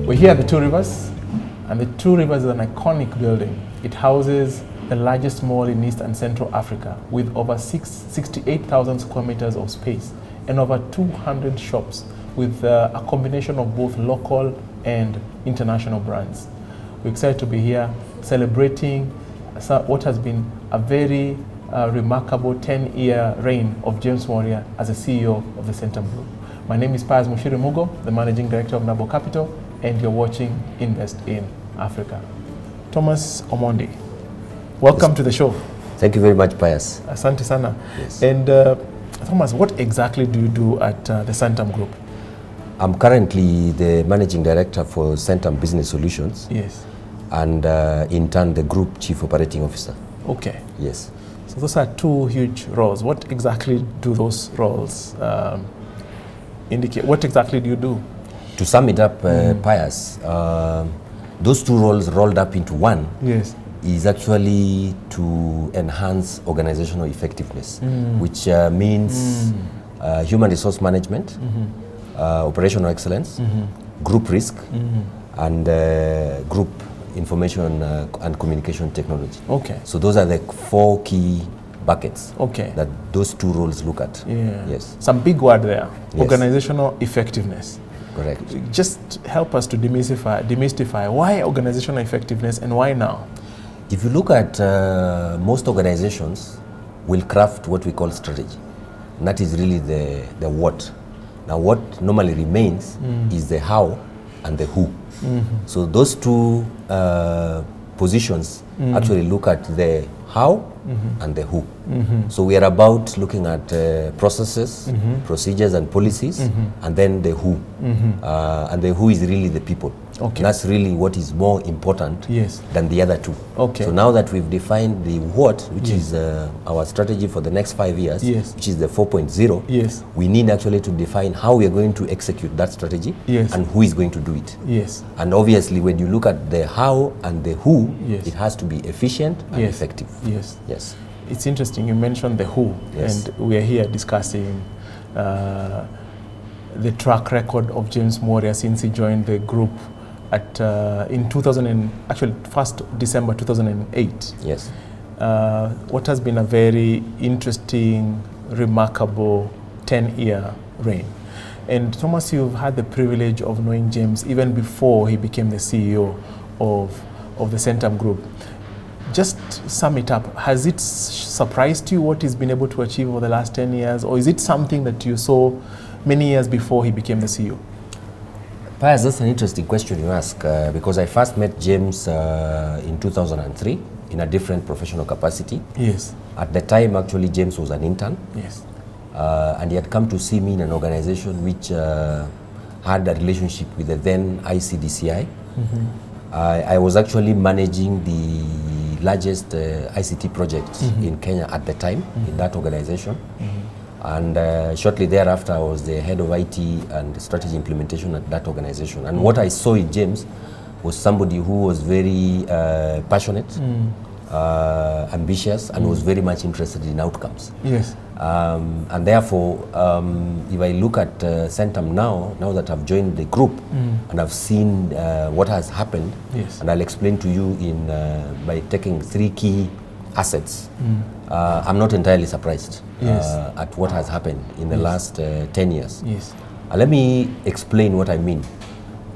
We're here at the Two Rivers, and the Two Rivers is an iconic building. It houses the largest mall in East and Central Africa with over 68,000 square meters of space and over 200 shops with a combination of both local and international brands. We're excited to be here celebrating what has been a very remarkable 10-year reign of James Mworia as a CEO of the Centum Group. My name is Pius Mushiri-Mugo, the Managing Director of Nabo Capital, and you're watching Invest in Africa. Thomas Omondi, welcome to the show. Thank you very much, Pius. Asante sana. Yes. And Thomas, what exactly do you do at the Centum Group? I'm currently the Managing Director for Centum Business Solutions. Yes. And in turn, the Group Chief Operating Officer. Okay. Yes. So those are two huge roles. What exactly do those roles indicate? What exactly do you do? To sum it up, Pius, those two roles rolled up into one. Yes. Is actually to enhance organizational effectiveness, which means human resource management, operational excellence, group risk, and group information and communication technology. Okay. So those are the four key buckets that those two roles look at. Yeah. Yes. Some big word there. Yes. Organizational effectiveness. Correct. Just help us to demystify why organizational effectiveness and why now? If you look at most organizations will craft what we call strategy. And that is really the what. Now what normally remains is the how and the who. So those two positions actually look at the how and the who. So we are about looking at processes, procedures and policies, and then the who. And the who is really the people. Okay. That's really what is more important than the other two. Okay. So now that we've defined the what, which is our strategy for the next 5 years, which is the 4.0, we need actually to define how we are going to execute that strategy and who is going to do it. Yes. And obviously when you look at the how and the who, it has to be efficient and effective. Yes. Yes. It's interesting you mentioned the who, and we are here discussing the track record of James Mworia since he joined the group at in 1st December 2008. Yes. What has been a very interesting, remarkable 10-year reign. And Thomas, you've had the privilege of knowing James even before he became the CEO of the Centum Group. Just sum it up. Has it surprised you what he's been able to achieve over the last 10 years, or is it something that you saw many years before he became the CEO? Pius, that's an interesting question you ask because I first met James in 2003 in a different professional capacity. Yes. At the time, actually, James was an intern. Yes. And he had come to see me in an organization which had a relationship with the then ICDCI. I was actually managing the largest ICT project in Kenya at the time in that organization. And shortly thereafter, I was the head of IT and strategy implementation at that organization. And what I saw in James was somebody who was very passionate, ambitious, and was very much interested in outcomes. Yes. And therefore, if I look at Centum now that I've joined the group and I've seen what has happened, and I'll explain to you by taking 3 key assets, I'm not entirely surprised at what has happened in the last 10 years. Yes. Let me explain what I mean.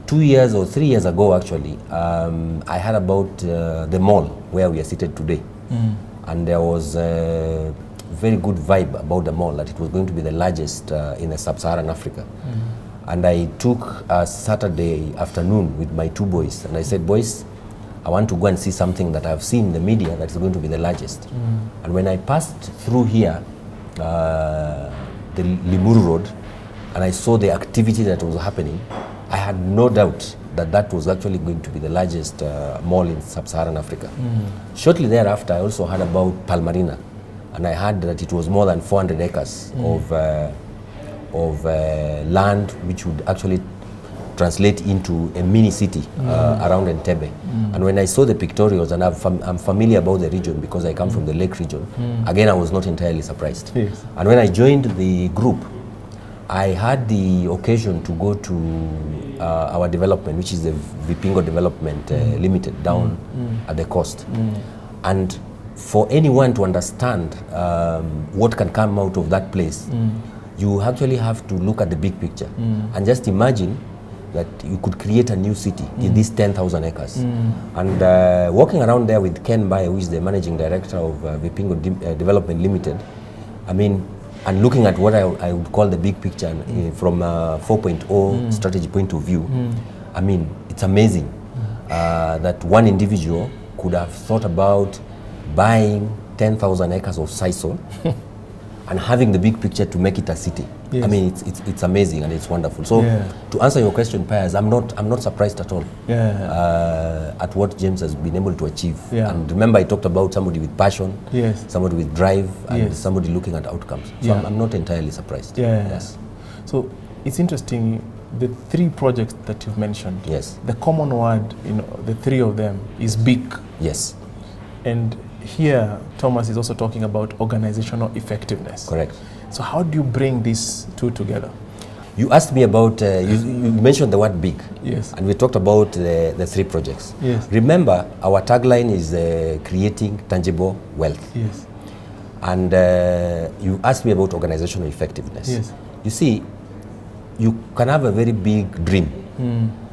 2 years or 3 years ago, actually, I heard about the mall where we are seated today. And there was a very good vibe about the mall, that it was going to be the largest in the sub-Saharan Africa. And I took a Saturday afternoon with my 2 boys, and I said, boys, I want to go and see something that I've seen in the media that is going to be the largest. And when I passed through here, the Limuru Road, and I saw the activity that was happening, I had no doubt that that was actually going to be the largest mall in sub-Saharan Africa. Shortly thereafter, I also heard about Palmarina, and I heard that it was more than 400 acres of land which would actually translate into a mini city around Entebbe. And when I saw the pictorials, and I'm familiar about the region because I come from the Lake region, again I was not entirely surprised. And when I joined the group, I had the occasion to go to our development, which is the Vipingo Development Limited, down at the coast. And for anyone to understand what can come out of that place, you actually have to look at the big picture and just imagine that you could create a new city in these 10,000 acres. And walking around there with Ken Baye, who is the managing director of Vipingo Development Limited, I mean, and looking at what I would call the big picture from a 4.0 strategy point of view, I mean, it's amazing that one individual could have thought about buying 10,000 acres of sisal and having the big picture to make it a city. Yes. I mean, it's amazing and it's wonderful. So to answer your question, Piers, I'm not surprised at all at what James has been able to achieve. And remember, I talked about somebody with passion, somebody with drive, and somebody looking at outcomes. So I'm not entirely surprised. Yes. So it's interesting, the 3 projects that you've mentioned. Yes. The common word in the 3 of them is big. Yes. And here, Thomas is also talking about organizational effectiveness. Correct. So how do you bring these 2 together? You asked me about, you mentioned the word big. Yes. And we talked about the 3 projects. Yes. Remember, our tagline is creating tangible wealth. Yes. And you asked me about organizational effectiveness. Yes. You see, you can have a very big dream,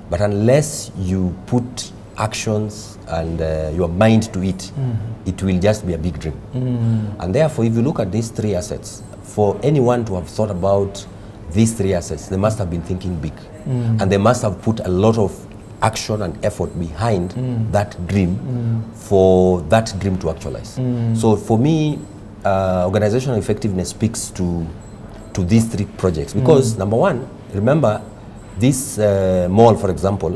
but unless you put actions and your mind to it, it will just be a big dream. And therefore, if you look at these 3 assets, for anyone to have thought about these 3 assets, they must have been thinking big. And they must have put a lot of action and effort behind that dream for that dream to actualize. So for me, organizational effectiveness speaks to these 3 projects because number one, remember, this mall, for example,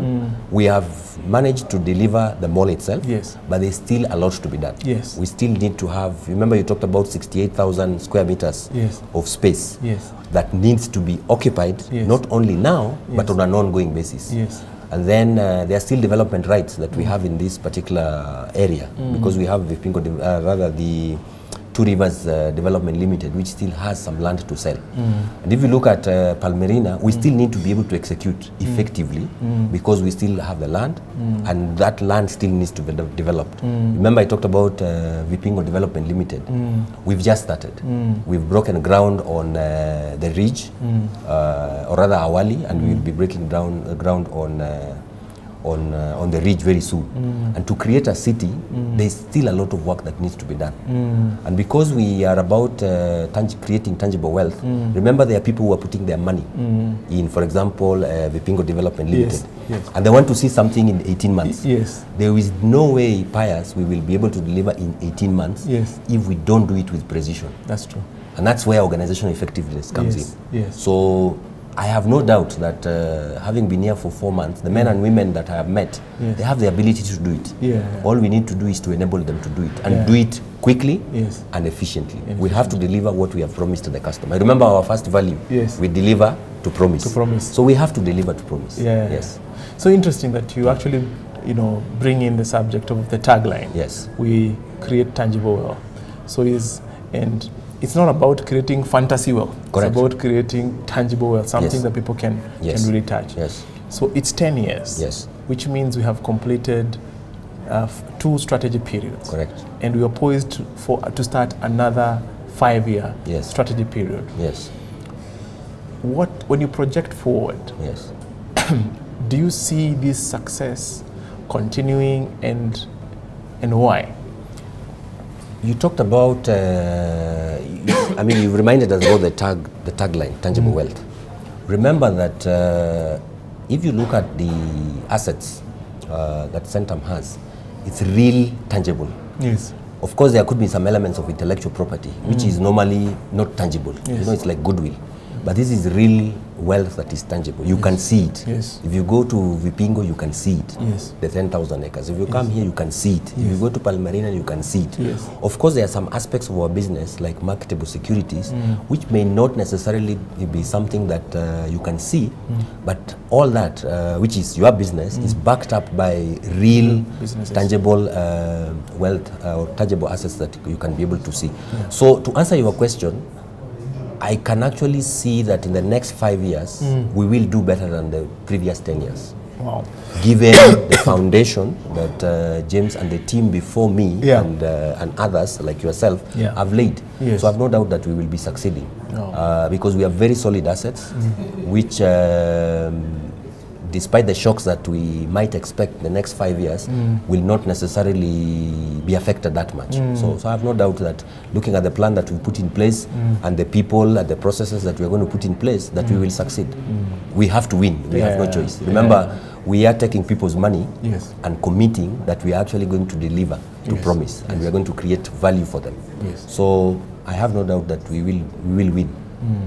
we have managed to deliver the mall itself, but there's still a lot to be done. Yes. We still need to have, remember you talked about 68,000 square meters of space that needs to be occupied, not only now, but on an ongoing basis. And then there are still development rights that we have in this particular area because we have Vipingo, the Two Rivers Development Limited, which still has some land to sell. And if you look at Palmerina, we still need to be able to execute effectively because we still have the land and that land still needs to be developed. Remember I talked about Vipingo Development Limited. We've just started. We've broken ground on the ridge, or rather Awali, and we'll be breaking ground on the ridge very soon. And to create a city, there's still a lot of work that needs to be done. And because we are about creating tangible wealth, remember there are people who are putting their money in, for example, Vipingo Development Limited. And they want to see something in 18 months. There is no way, Piers, we will be able to deliver in 18 months if we don't do it with precision. That's true. And that's where organizational effectiveness comes in. So I have no doubt that having been here for 4 months, the men and women that I have met, they have the ability to do it. All we need to do is to enable them to do it and do it quickly and efficiently. We have to deliver what we have promised to the customer. Remember our first value, we deliver to promise. So we have to deliver to promise. Yes. So interesting that you actually, bring in the subject of the tagline. Yes. We create tangible wealth. So and it's not about creating fantasy wealth. Correct. It's about creating tangible wealth, something that people can really touch. So it's 10 years, which means we have completed 2 strategy periods. Correct. And we are poised to start another 5-year strategy period. When you project forward, do you see this success continuing and why? You talked about, I mean, you reminded us about the tagline, tangible wealth. Remember that if you look at the assets that Centum has, it's real tangible. Of course, there could be some elements of intellectual property, which is normally not tangible. It's like goodwill. But this is real wealth that is tangible. You can see it. If you go to Vipingo, you can see it. The 10,000 acres. If you come here, you can see it. If you go to Palmerina, you can see it. Of course, there are some aspects of our business, like marketable securities, which may not necessarily be something that you can see, but all that, which is your business, is backed up by real, tangible wealth or tangible assets that you can be able to see. So to answer your question, I can actually see that in the next 5 years, we will do better than the previous 10 years. Wow. Given the foundation that James and the team before me and others like yourself have laid. Yes. So I have no doubt that we will be succeeding because we have very solid assets, which despite the shocks that we might expect in the next 5 years, will not necessarily be affected that much. So I have no doubt that looking at the plan that we put in place and the people and the processes that we are going to put in place, that we will succeed. We have to win. We have no choice. Remember, we are taking people's money and committing that we are actually going to deliver to promise, and we are going to create value for them. So I have no doubt that we will win.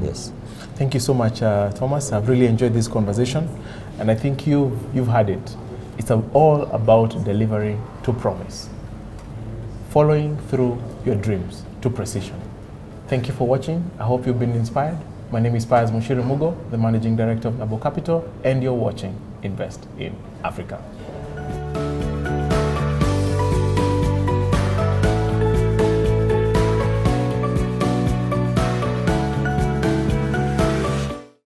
Yes. Thank you so much, Thomas. I've really enjoyed this conversation, and I think you've had it. It's all about delivering to promise, following through your dreams to precision. Thank you for watching. I hope you've been inspired. My name is James Mworia, the Managing Director of Nabo Capital, and you're watching Invest in Africa.